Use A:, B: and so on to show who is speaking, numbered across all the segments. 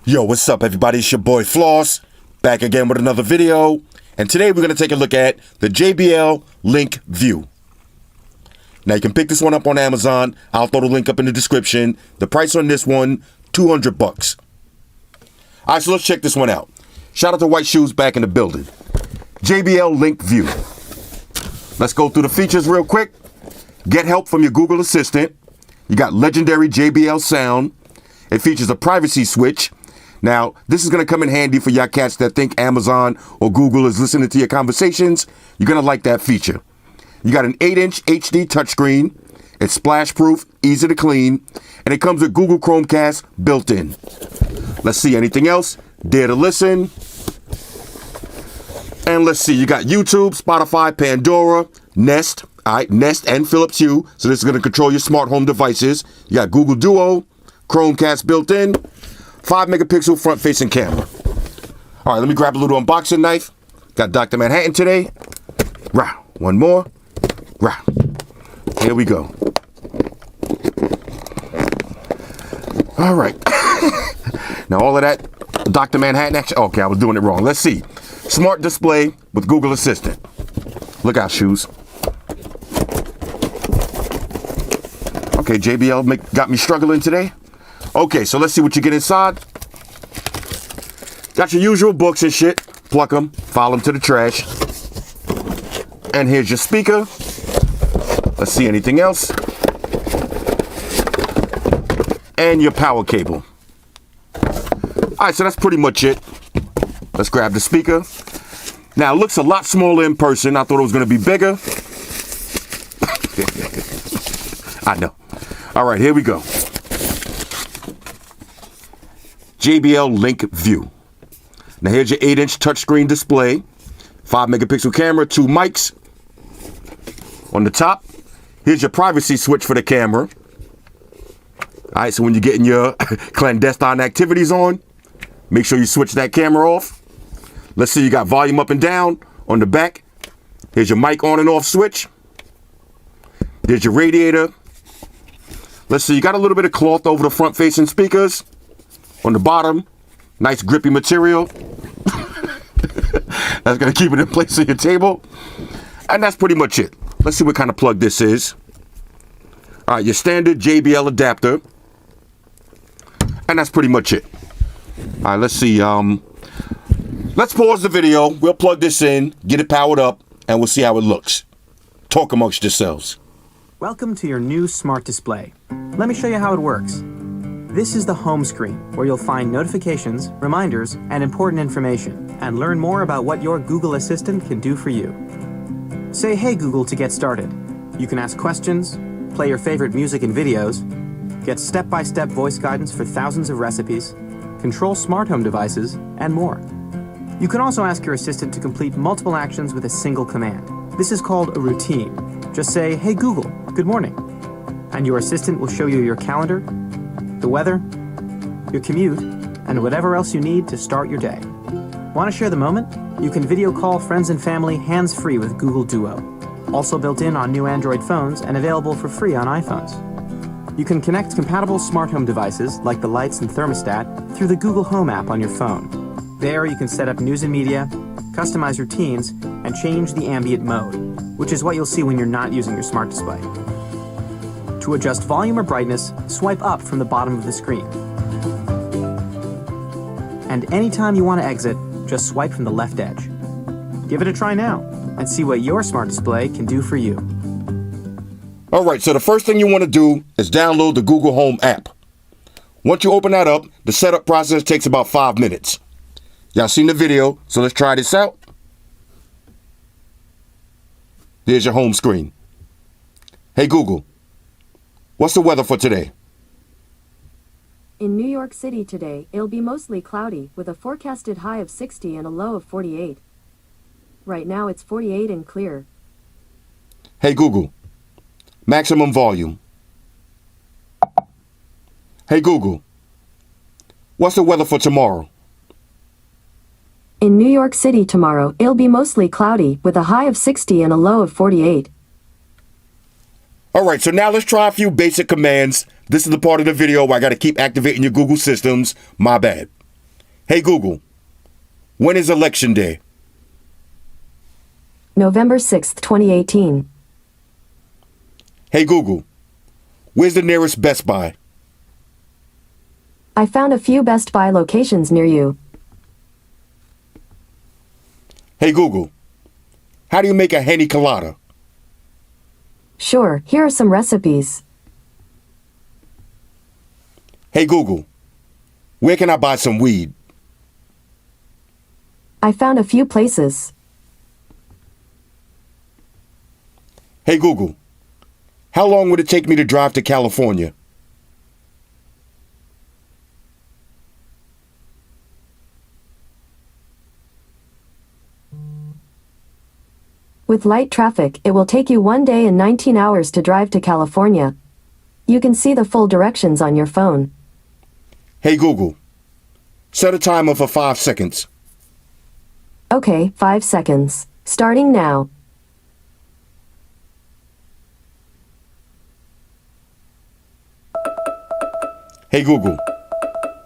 A: Yo, what's up everybody? It's your boy Floss, back again with another video. And today we're going to take a look at the JBL Link View. Now you can pick this one up on Amazon. I'll throw the link up in the description. The price on this one, $200. Alright, so let's check this one out. Shout out to White Shoes back in the building. JBL Link View. Let's go through the features real quick. Get help from your Google Assistant. You got legendary JBL sound. It features a privacy switch. Now, this is going to come in handy for y'all cats that think Amazon or Google is listening to your conversations. You're going to like that feature. You got an 8-inch HD touchscreen. It's splash-proof, easy to clean, and it comes with Google Chromecast built in. Let's see, anything else? Dare to listen. And let's see, you got YouTube, Spotify, Pandora, Nest. All right, Nest and Philips Hue. So this is going to control your smart home devices. You got Google Duo, Chromecast built in, 5-megapixel front-facing camera. All right, let me grab a little unboxing knife. Got Dr. Manhattan today. Rah, one more. Rah. Here we go. All right. Now all of that, Dr. Manhattan action. Okay, I was doing it wrong. Let's see. Smart display with Google Assistant. Look out, shoes. Okay, JBL got me struggling today. Okay, so let's see what you get inside. Got your usual books and shit. Pluck them, file them to the trash. And here's your speaker. Let's see, anything else? And your power cable. All right, so that's pretty much it. Let's grab the speaker. Now, it looks a lot smaller in person. I thought it was going to be bigger. I know. All right, here we go. JBL Link View. Now here's your 8-inch touchscreen display, 5-megapixel camera, 2 mics. On the top, here's your privacy switch for the camera. All right, so when you're getting your clandestine activities on, make sure you switch that camera off. Let's see, you got volume up and down on the back. Here's your mic on and off switch. There's your radiator. Let's see, you got a little bit of cloth over the front-facing speakers. On the bottom, nice grippy material. That's going to keep it in place on your table. And that's pretty much it. Let's see what kind of plug this is. All right, your standard JBL adapter. And that's pretty much it. All right, let's see. Let's pause the video. We'll plug this in, get it powered up, and we'll see how it looks. Talk amongst yourselves.
B: Welcome to your new smart display. Let me show you how it works. This is the home screen, where you'll find notifications, reminders, and important information, and learn more about what your Google Assistant can do for you. Say, "Hey Google," to get started. You can ask questions, play your favorite music and videos, get step-by-step voice guidance for thousands of recipes, control smart home devices, and more. You can also ask your assistant to complete multiple actions with a single command. This is called a routine. Just say, "Hey Google, good morning," and your assistant will show you your calendar, the weather, your commute, and whatever else you need to start your day. Want to share the moment? You can video call friends and family hands-free with Google Duo. Also built in on new Android phones and available for free on iPhones. You can connect compatible smart home devices like the lights and thermostat through the Google Home app on your phone. There you can set up news and media, customize routines, and change the ambient mode, which is what you'll see when you're not using your smart display. To adjust volume or brightness, swipe up from the bottom of the screen. And anytime you want to exit, just swipe from the left edge. Give it a try now and see what your smart display can do for you.
A: All right, so the first thing you want to do is download the Google Home app. Once you open that up, the setup process takes about 5 minutes. Y'all seen the video, so let's try this out. There's your home screen. Hey Google, what's the weather for today?
C: In New York City today, it'll be mostly cloudy, with a forecasted high of 60 and a low of 48. Right now it's 48 and clear.
A: Hey Google, maximum volume. Hey Google, what's the weather for tomorrow?
C: In New York City tomorrow, it'll be mostly cloudy, with a high of 60 and a low of 48.
A: All right, so now let's try a few basic commands. This is the part of the video where I got to keep activating your Google systems. My bad. Hey Google, when is election day?
C: November 6th, 2018.
A: Hey Google, where's the nearest Best Buy?
C: I found a few Best Buy locations near you.
A: Hey Google, how do you make a henny colada?
C: Sure, here are some recipes.
A: Hey Google, where can I buy some weed?
C: I found a few places.
A: Hey Google, how long would it take me to drive to California?
C: With light traffic, it will take you 1 day and 19 hours to drive to California. You can see the full directions on your phone.
A: Hey Google, set a timer for 5 seconds.
C: Okay, 5 seconds. Starting now.
A: Hey Google,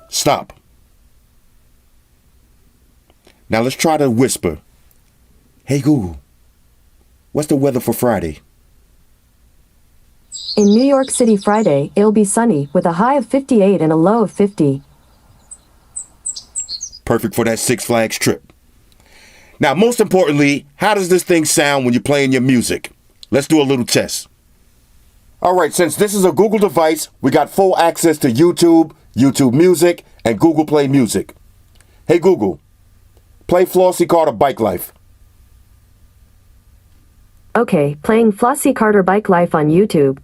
A: stop. Now let's try to whisper. Hey Google, what's the weather for Friday?
C: In New York City Friday, it'll be sunny with a high of 58 and a low of 50.
A: Perfect for that Six Flags trip. Now, most importantly, how does this thing sound when you're playing your music? Let's do a little test. All right, since this is a Google device, we got full access to YouTube, YouTube Music, and Google Play Music. Hey Google, play Flossy Carter Bike Life.
C: Okay, playing Flossy Carter Bike Life on YouTube.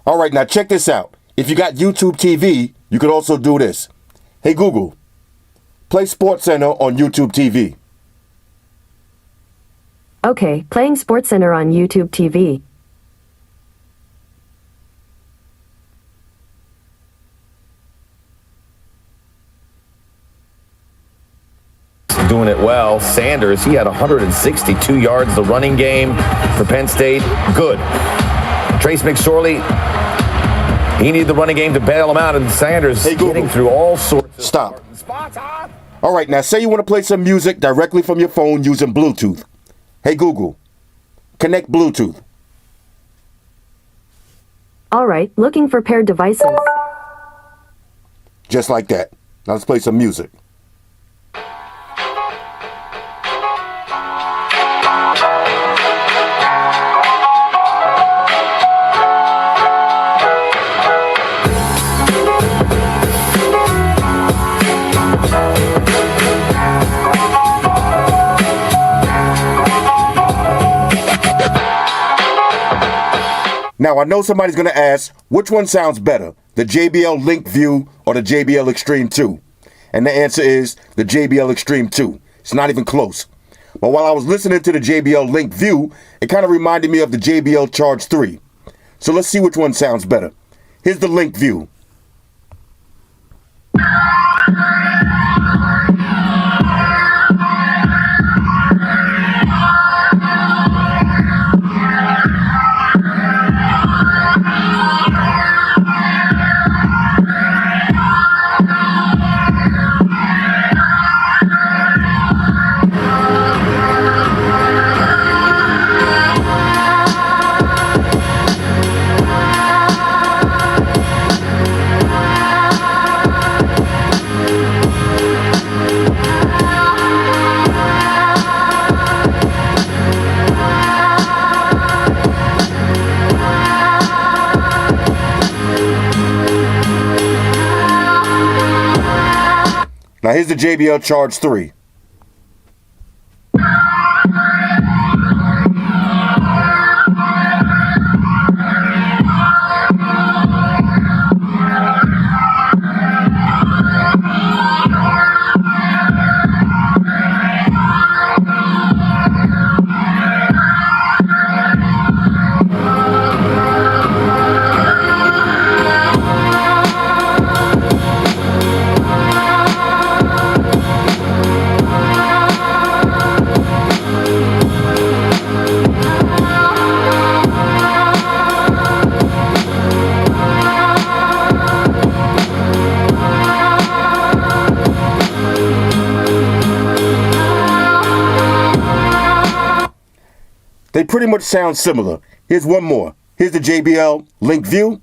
A: All right, now check this out. If you got YouTube TV, you could also do this. Hey Google, play SportsCenter on YouTube TV.
C: Okay, playing SportsCenter on YouTube TV.
D: doing it well. Sanders, he had 162 yards the running game for Penn State. Good. Trace McSorley, he needed the running game to bail him out, and Sanders getting through all sorts of
A: Stop.
D: spots.
A: All right, now say you want to play some music directly from your phone using Bluetooth. Hey, Google, connect Bluetooth.
C: All right, looking for paired devices.
A: Just like that. Now let's play some music. Now, I know somebody's going to ask, which one sounds better, the JBL Link View or the JBL Extreme 2? And the answer is the JBL Extreme 2. It's not even close. But while I was listening to the JBL Link View, it kind of reminded me of the JBL Charge 3. So let's see which one sounds better. Here's the Link View. Now here's the JBL Charge 3. They pretty much sound similar. Here's one more. Here's the JBL Link View.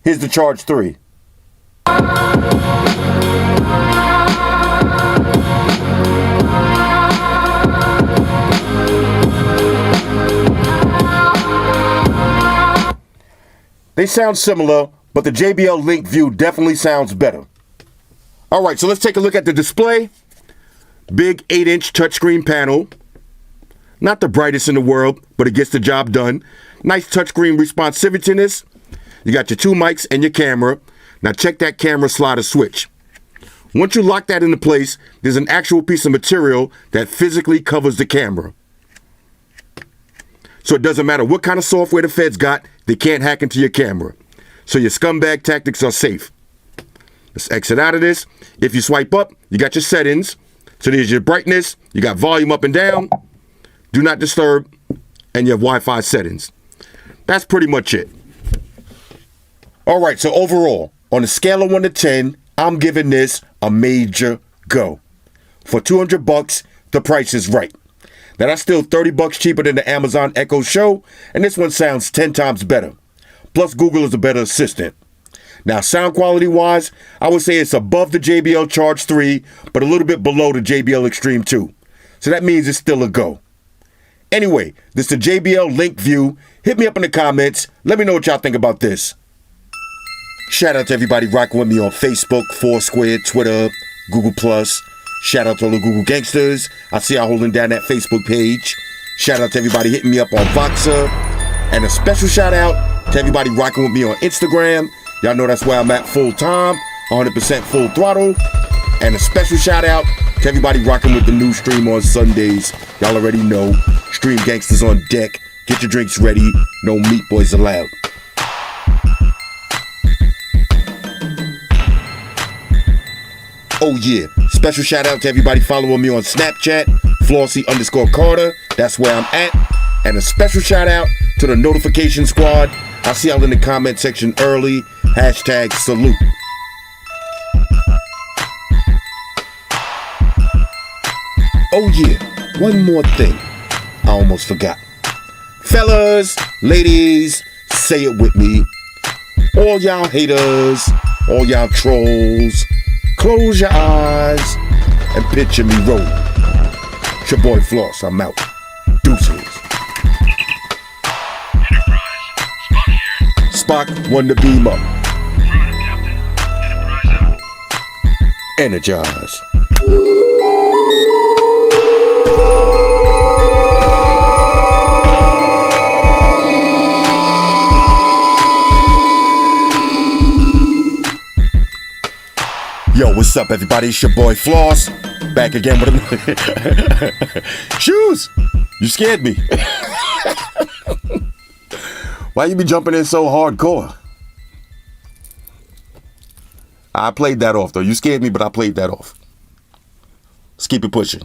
A: Here's the Charge 3. They sound similar, but the JBL Link View definitely sounds better. All right, so let's take a look at the display. Big 8-inch touchscreen panel. Not the brightest in the world, but it gets the job done. Nice touchscreen responsiveness. You got your two mics and your camera. Now check that camera slider switch. Once you lock that into place, there's an actual piece of material that physically covers the camera. So it doesn't matter what kind of software the feds got, they can't hack into your camera. So your scumbag tactics are safe. Let's exit out of this. If you swipe up, you got your settings. So there's your brightness, you got volume up and down, do not disturb, and you have Wi-Fi settings. That's pretty much it. All right, so overall, on a scale of 1 to 10, I'm giving this a major go. For $200, the price is right. Now that's still $30 cheaper than the Amazon Echo Show, and this one sounds 10 times better. Plus, Google is a better assistant. Now, sound quality wise, I would say it's above the JBL Charge 3, but a little bit below the JBL Extreme 2. So that means it's still a go. Anyway, this is the JBL Link View. Hit me up in the comments. Let me know what y'all think about this. Shout out to everybody rocking with me on Facebook, Foursquare, Twitter, Google+. Shout out to all the Google gangsters. I see y'all holding down that Facebook page. Shout out to everybody hitting me up on Voxer. And a special shout out to everybody rocking with me on Instagram. Y'all know that's where I'm at full time, 100% full throttle. And a special shout out To everybody rocking with the new stream on Sundays, y'all already know. Stream gangsters on deck. Get your drinks ready. No meat boys allowed. Oh yeah, special shout out to everybody following me on Snapchat, Flossy_Carter, that's where I'm at. And a special shout out to the notification squad. I'll see y'all in the comment section early. #salute. Oh yeah, one more thing. I almost forgot. Fellas, ladies, say it with me. All y'all haters, all y'all trolls, close your eyes and picture me rolling. It's your boy Floss, I'm out. Deuces. Spock won the beam up. Energize. Yo, what's up, everybody? It's your boy Floss, back again with another. Shoes, you scared me. Why you be jumping in so hardcore? I played that off though. You scared me, but I played that off. Let's keep it pushing.